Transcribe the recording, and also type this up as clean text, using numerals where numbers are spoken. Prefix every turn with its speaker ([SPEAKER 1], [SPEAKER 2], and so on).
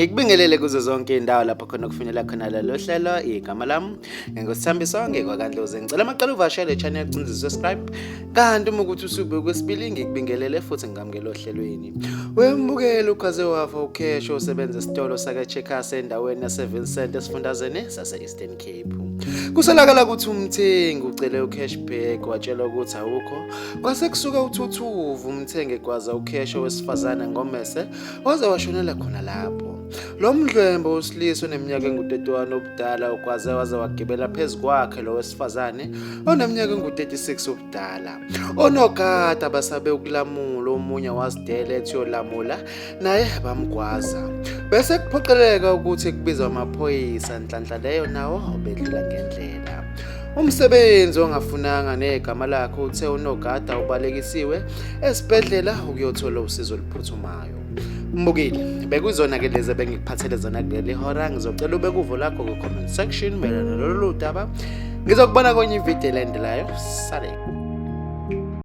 [SPEAKER 1] Ngikubingelele kuzo zonke indawo lapho khona kufinyelela khona lelo hlelo igama lami ngingosithambiso ngekwaKandlozi ngicela amaqala uvashele channel ucinze subscribe kanti uma ukuthi usube kwesibili ngikubingelele futhi ngamukela ohlelweni wembukela Ugwazwe wafa ucash osebenza esitolo eCheckers endaweni yase7 cent esifundazweni sase Eastern Cape kusolakala ukuthi umthengi ucele uCashback watshela ukuthi awukho kwase kusuka uthuthuva umthengi kwaza ucash wesifazana ngomese waze washonela khona lapho lo mdlwembe usilisa oneminyaka engu31 obudala ukwaze waze wagibela phezukwakhe lo wesifazane oneminyaka engu36 obudala onogada basabe ukulamula omunye wasidela ethi yolamula naye bamgwaza bese kuphoqeleka ukuthi kubizwa amaphoyisa nhlanhla leyo nawo obedlula ngendlela umsebenzi ongafunanga negama lakhe uthe unogada ubalekisiwe esibhedlela ukuyothola usizo oluphuthumayo Mbukile bekuzona ke lezi bengikuphathele zona kuleli hora ngizocela ube kuvo lakho ku comment section melana nalolu daba ngizokubona kwenye ivideo elandelayo sale